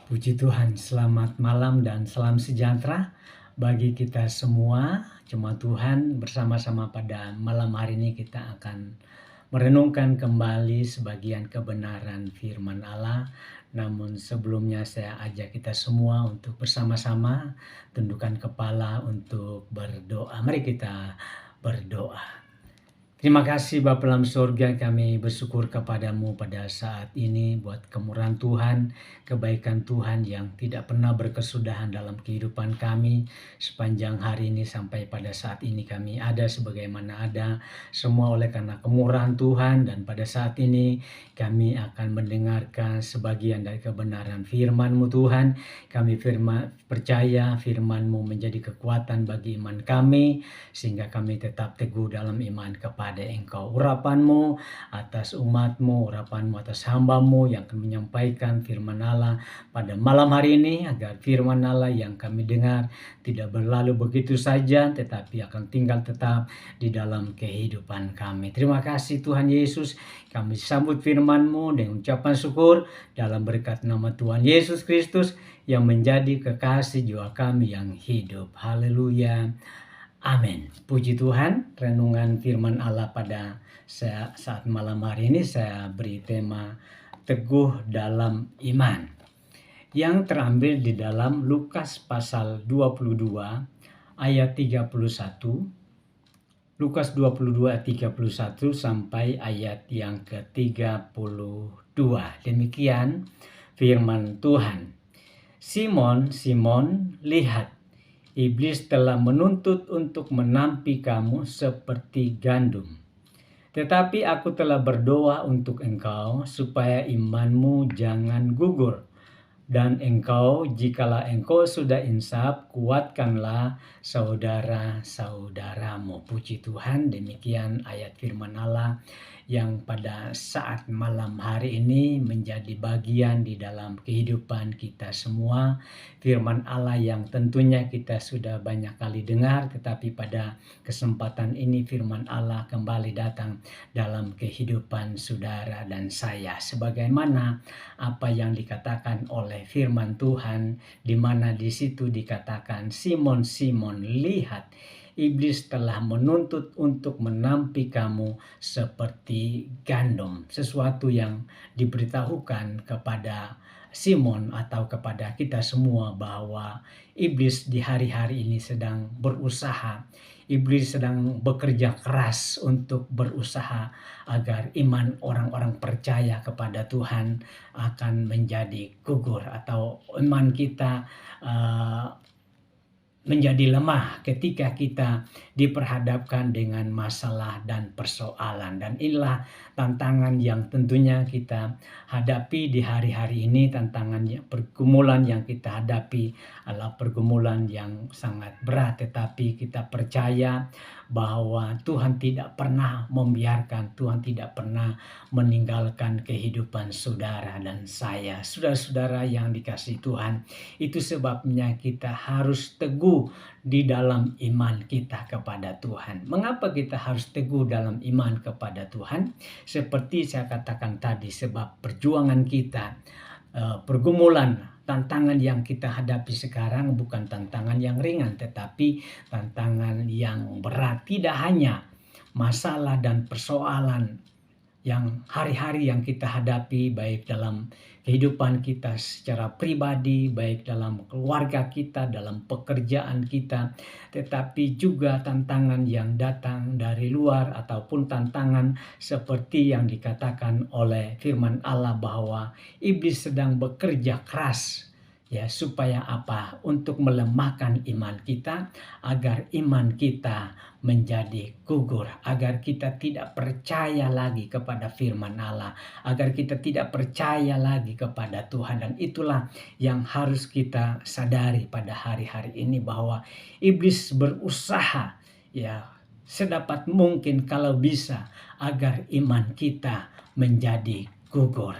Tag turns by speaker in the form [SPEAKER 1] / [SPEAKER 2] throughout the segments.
[SPEAKER 1] Puji Tuhan, selamat malam dan salam sejahtera bagi kita semua. Jemaat Tuhan, bersama-sama pada malam hari ini kita akan merenungkan kembali sebagian kebenaran firman Allah. Namun sebelumnya saya ajak kita semua untuk bersama-sama tundukkan kepala untuk berdoa. Mari kita berdoa. Terima kasih Bapa dalam surga, kami bersyukur kepadamu pada saat ini buat kemurahan Tuhan, kebaikan Tuhan yang tidak pernah berkesudahan dalam kehidupan kami sepanjang hari ini sampai pada saat ini kami ada sebagaimana ada, semua oleh karena kemurahan Tuhan. Dan pada saat ini kami akan mendengarkan sebagian dari kebenaran firman-Mu Tuhan. Kami percaya firman-Mu menjadi kekuatan bagi iman kami, sehingga kami tetap teguh dalam iman kepada Engkau. Urapan-Mu atas umat-Mu, urapan-Mu atas hamba-Mu yang akan menyampaikan firman Allah pada malam hari ini, agar firman Allah yang kami dengar tidak berlalu begitu saja, tetapi akan tinggal tetap di dalam kehidupan kami. Terima kasih Tuhan Yesus, kami sambut firman-Mu dengan ucapan syukur dalam berkat nama Tuhan Yesus Kristus yang menjadi kekasih jiwa kami yang hidup. Haleluya. Amin. Puji Tuhan, renungan firman Allah pada saat malam hari ini saya beri tema Teguh dalam Iman, yang terambil di dalam Lukas pasal 22 ayat 31. Lukas 22 ayat 31 sampai ayat yang ke-32. Demikian firman Tuhan. Simon, Simon, lihat, iblis telah menuntut untuk menampi kamu seperti gandum. Tetapi aku telah berdoa untuk engkau supaya imanmu jangan gugur. Dan engkau, jikalau engkau sudah insaf, kuatkanlah saudara-saudaramu. Puji Tuhan, demikian ayat firman Allah yang pada saat malam hari ini menjadi bagian di dalam kehidupan kita semua. Firman Allah yang tentunya kita sudah banyak kali dengar, tetapi pada kesempatan ini firman Allah kembali datang dalam kehidupan saudara dan saya. Sebagaimana apa yang dikatakan oleh firman Tuhan, di mana di situ dikatakan, Simon, Simon, lihat, iblis telah menuntut untuk menampi kamu seperti gandum. Sesuatu yang diberitahukan kepada Simon atau kepada kita semua bahwa iblis di hari-hari ini sedang berusaha. Iblis sedang bekerja keras untuk berusaha agar iman orang-orang percaya kepada Tuhan akan menjadi gugur, atau iman kita menjadi lemah ketika kita diperhadapkan dengan masalah dan persoalan. Dan inilah tantangan yang tentunya kita hadapi di hari-hari ini. Tantangan pergumulan yang kita hadapi adalah pergumulan yang sangat berat, tetapi kita percaya bahwa Tuhan tidak pernah membiarkan, Tuhan tidak pernah meninggalkan kehidupan saudara dan saya. Saudara-saudara yang dikasihi Tuhan, itu sebabnya kita harus teguh di dalam iman kita kepada Tuhan. Mengapa kita harus teguh dalam iman kepada Tuhan? Seperti saya katakan tadi, sebab perjuangan kita, pergumulan, tantangan yang kita hadapi sekarang bukan tantangan yang ringan, tetapi tantangan yang berat. Tidak hanya masalah dan persoalan yang hari-hari yang kita hadapi, baik dalam kehidupan kita secara pribadi, baik dalam keluarga kita, dalam pekerjaan kita, tetapi juga tantangan yang datang dari luar, ataupun tantangan seperti yang dikatakan oleh firman Allah bahwa iblis sedang bekerja keras, ya, supaya apa? Untuk melemahkan iman kita, agar iman kita menjadi gugur, agar kita tidak percaya lagi kepada firman Allah, agar kita tidak percaya lagi kepada Tuhan. Dan itulah yang harus kita sadari pada hari-hari ini, bahwa iblis berusaha, ya, sedapat mungkin kalau bisa agar iman kita menjadi gugur.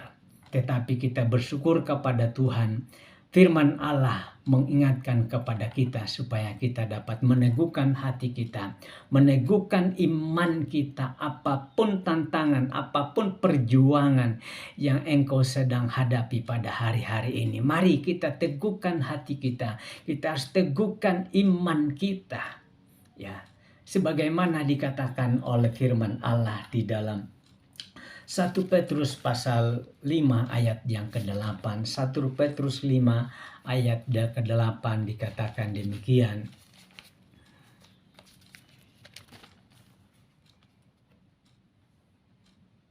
[SPEAKER 1] Tetapi kita bersyukur kepada Tuhan Firman Allah mengingatkan kepada kita supaya kita dapat meneguhkan hati kita, meneguhkan iman kita, apapun tantangan, apapun perjuangan yang engkau sedang hadapi pada hari-hari ini. Mari kita teguhkan hati kita, kita harus teguhkan iman kita. Ya, sebagaimana dikatakan oleh firman Allah di dalam 1 Petrus pasal 5 ayat yang ke-8. 1 Petrus 5 ayat ke-8 dikatakan demikian.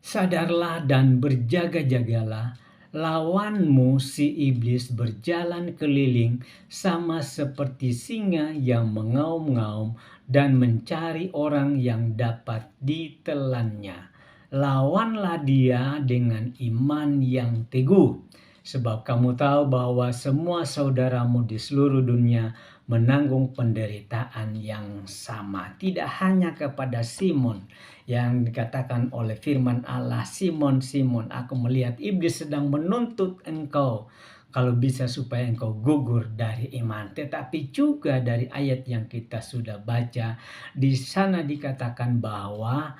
[SPEAKER 1] Sadarlah dan berjaga-jagalah, lawanmu si iblis berjalan keliling sama seperti singa yang mengaum-ngaum dan mencari orang yang dapat ditelannya. Lawanlah dia dengan iman yang teguh, sebab kamu tahu bahwa semua saudaramu di seluruh dunia menanggung penderitaan yang sama. Tidak hanya kepada Simon yang dikatakan oleh firman Allah, Simon, Simon, aku melihat iblis sedang menuntut engkau kalau bisa supaya engkau gugur dari iman. Tetapi juga dari ayat yang kita sudah baca, di sana dikatakan bahwa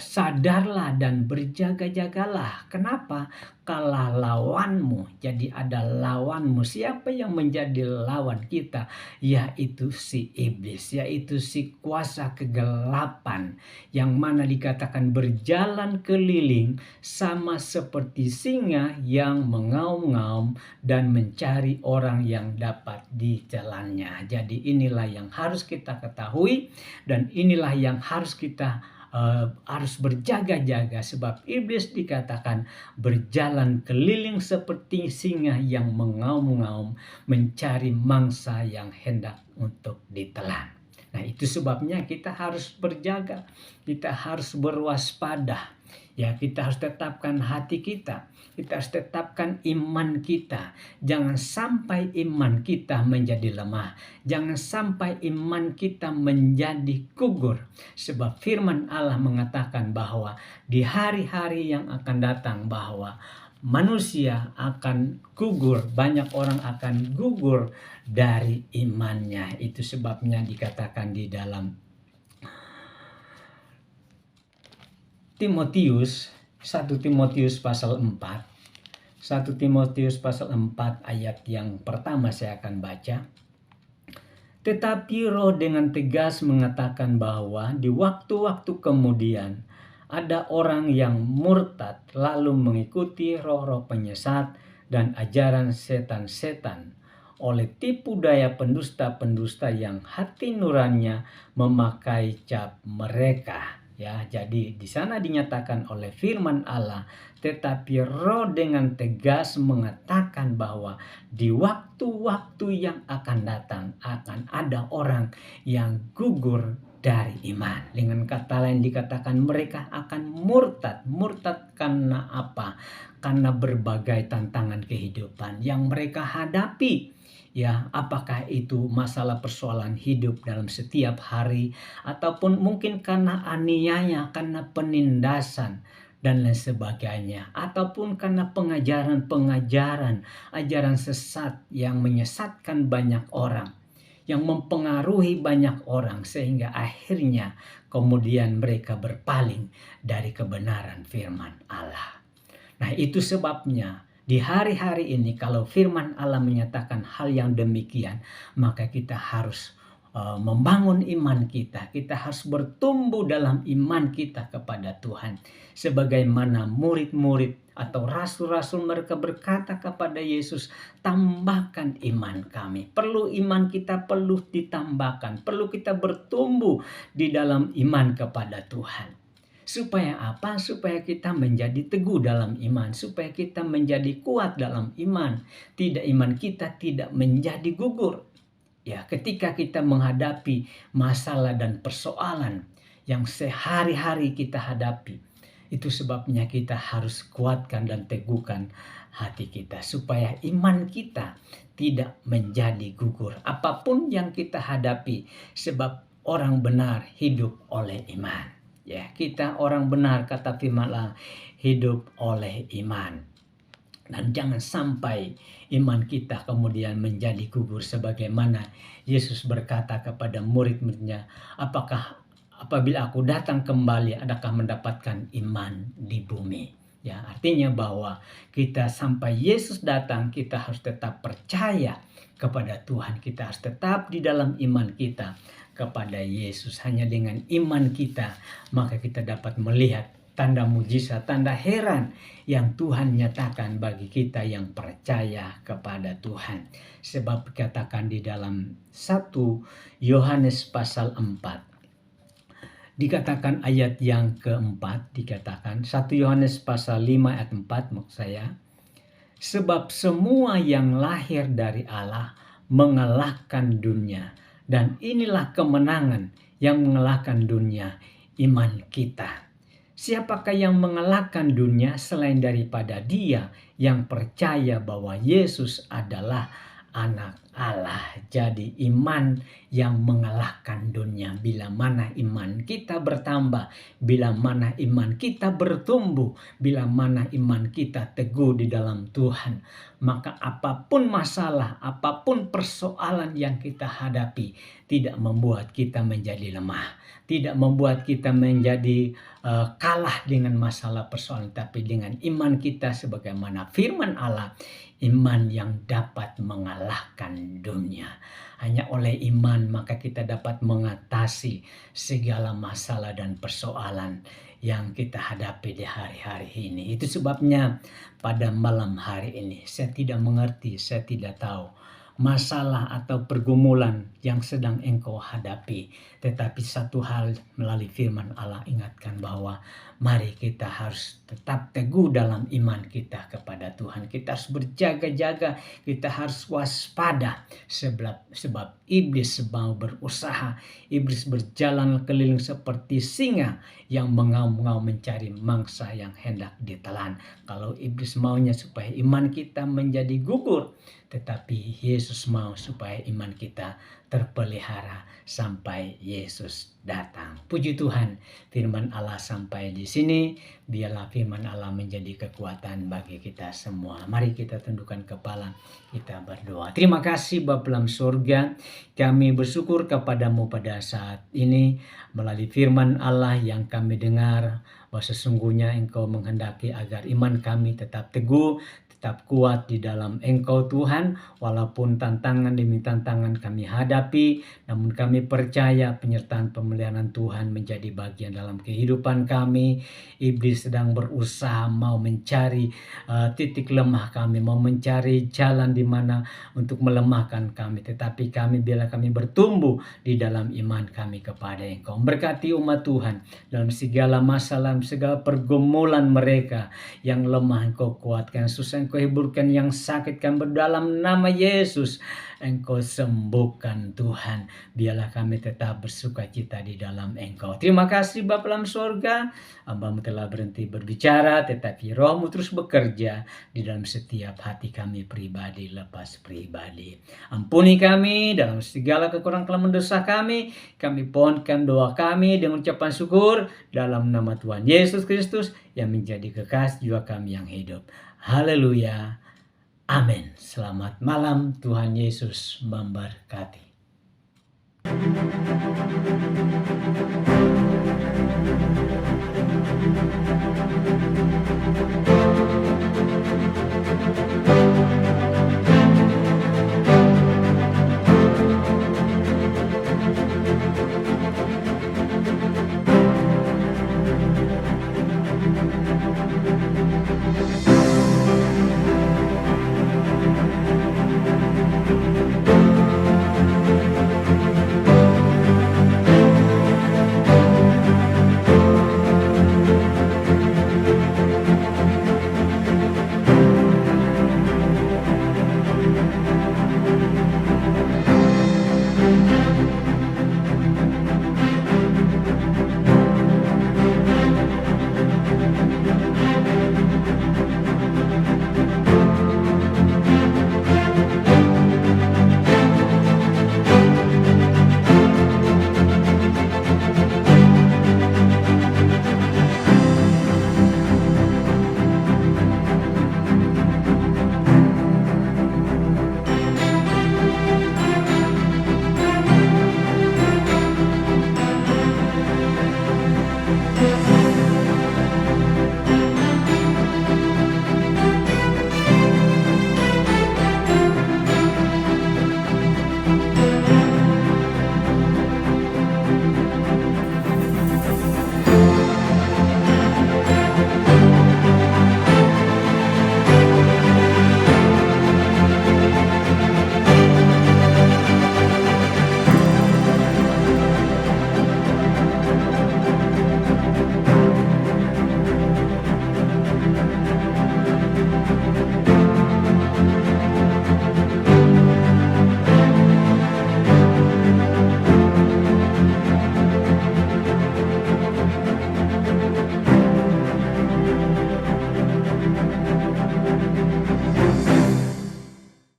[SPEAKER 1] sadarlah dan berjaga-jagalah. Kenapa? Kalah lawanmu. Jadi ada lawanmu. Siapa yang menjadi lawan kita? Yaitu si iblis, yaitu si kuasa kegelapan, yang mana dikatakan berjalan keliling sama seperti singa yang mengaum-ngaum dan mencari orang yang dapat ditelannya. Jadi inilah yang harus kita ketahui dan inilah yang harus kita harus berjaga-jaga, sebab iblis dikatakan berjalan keliling seperti singa yang mengaum-ngaum mencari mangsa yang hendak untuk ditelan. Nah, itu sebabnya kita harus berjaga, kita harus berwaspada. Ya, kita harus tetapkan hati kita harus tetapkan iman kita. Jangan sampai iman kita menjadi lemah, jangan sampai iman kita menjadi gugur. Sebab firman Allah mengatakan bahwa di hari-hari yang akan datang bahwa manusia akan gugur, banyak orang akan gugur dari imannya. Itu sebabnya dikatakan di dalam Timotius, 1 Timotius pasal 4. 1 Timotius pasal 4 ayat yang pertama saya akan baca. Tetapi Roh dengan tegas mengatakan bahwa di waktu-waktu kemudian ada orang yang murtad lalu mengikuti roh-roh penyesat dan ajaran setan-setan oleh tipu daya pendusta-pendusta yang hati nuraninya memakai cap mereka. Ya, jadi di sana dinyatakan oleh firman Allah, tetapi Roh dengan tegas mengatakan bahwa di waktu-waktu yang akan datang akan ada orang yang gugur dari iman. Dengan kata lain dikatakan mereka akan murtad. Murtad karena apa? Karena berbagai tantangan kehidupan yang mereka hadapi. Ya, apakah itu masalah persoalan hidup dalam setiap hari, ataupun mungkin karena aniaya, karena penindasan dan lain sebagainya, ataupun karena pengajaran ajaran sesat yang menyesatkan banyak orang, yang mempengaruhi banyak orang, sehingga akhirnya kemudian mereka berpaling dari kebenaran firman Allah. Nah, itu sebabnya di hari-hari ini kalau firman Allah menyatakan hal yang demikian, maka kita harus membangun iman kita. Kita harus bertumbuh dalam iman kita kepada Tuhan. Sebagaimana murid-murid atau rasul-rasul mereka berkata kepada Yesus, tambahkan iman kami. Perlu iman kita perlu ditambahkan. Perlu kita bertumbuh di dalam iman kepada Tuhan. Supaya apa? Supaya kita menjadi teguh dalam iman. Supaya kita menjadi kuat dalam iman. Iman kita tidak menjadi gugur. Ya, ketika kita menghadapi masalah dan persoalan yang sehari-hari kita hadapi. Itu sebabnya kita harus kuatkan dan teguhkan hati kita. Supaya iman kita tidak menjadi gugur. Apapun yang kita hadapi. Sebab orang benar hidup oleh iman. Ya, kita orang benar kata firman Allah hidup oleh iman. Dan jangan sampai iman kita kemudian menjadi gugur sebagaimana Yesus berkata kepada murid-muridnya, apakah apabila aku datang kembali adakah mendapatkan iman di bumi? Ya, artinya bahwa kita sampai Yesus datang kita harus tetap percaya kepada Tuhan. Kita harus tetap di dalam iman kita kepada Yesus. Hanya dengan iman kita maka kita dapat melihat tanda mujizat, tanda heran yang Tuhan nyatakan bagi kita yang percaya kepada Tuhan. Sebab dikatakan di dalam 1 Yohanes pasal 4. Dikatakan ayat yang keempat, dikatakan 1 Yohanes pasal 5 ayat 4 maksud saya. Sebab semua yang lahir dari Allah mengalahkan dunia. Dan inilah kemenangan yang mengalahkan dunia, iman kita. Siapakah yang mengalahkan dunia selain daripada Dia yang percaya bahwa Yesus adalah anak Allah. Jadi iman yang mengalahkan dunia. Bila mana iman kita bertambah, bila mana iman kita bertumbuh, bila mana iman kita teguh di dalam Tuhan, maka apapun masalah, apapun persoalan yang kita hadapi tidak membuat kita menjadi lemah, tidak membuat kita menjadi kalah dengan masalah persoalan, tapi dengan iman kita sebagaimana firman Allah, iman yang dapat mengalahkan dunia. Hanya oleh iman maka kita dapat mengatasi segala masalah dan persoalan yang kita hadapi di hari-hari ini. Itu sebabnya pada malam hari ini saya tidak mengerti, saya tidak tahu masalah atau pergumulan yang sedang engkau hadapi. Tetapi satu hal melalui firman Allah ingatkan bahwa mari kita harus tetap teguh dalam iman kita kepada Tuhan. Kita harus berjaga-jaga, kita harus waspada sebab iblis mau berusaha, iblis berjalan keliling seperti singa yang mengaum-ngaum mencari mangsa yang hendak ditelan. Kalau iblis maunya supaya iman kita menjadi gugur, tetapi Yesus mau supaya iman kita terpelihara sampai Yesus datang. Puji Tuhan, firman Allah sampai di sini. Biarlah firman Allah menjadi kekuatan bagi kita semua. Mari kita tundukkan kepala, kita berdoa. Terima kasih Bapa dalam surga, kami bersyukur kepadamu pada saat ini melalui firman Allah yang kami dengar, bahwa sesungguhnya Engkau menghendaki agar iman kami tetap teguh, tetap kuat di dalam Engkau Tuhan, walaupun tantangan demi tantangan kami hadapi, namun kami percaya penyertaan pemeliharaan Tuhan menjadi bagian dalam kehidupan kami. Iblis sedang berusaha mau mencari titik lemah kami, mau mencari jalan di mana untuk melemahkan kami, tetapi kami bila kami bertumbuh di dalam iman kami kepada Engkau. Berkati umat Tuhan dalam segala masalah, segala pergumulan mereka yang lemah Engkau kuatkan, susah Engkau hiburkan, yang sakit kan berdalam nama Yesus Engkau sembuhkan Tuhan. Biarlah kami tetap bersuka cita di dalam Engkau. Terima kasih Bapa dalam surga, Hamba-Mu telah berhenti berbicara, tetapi Roh-Mu terus bekerja di dalam setiap hati kami pribadi lepas pribadi. Ampuni kami dalam segala kekurangan kelemahan dosa kami pohonkan doa kami dengan ucapan syukur dalam nama Tuhan Yesus Kristus yang menjadi kekasih jiwa kami yang hidup. Haleluya. Amin. Selamat malam. Tuhan Yesus memberkati.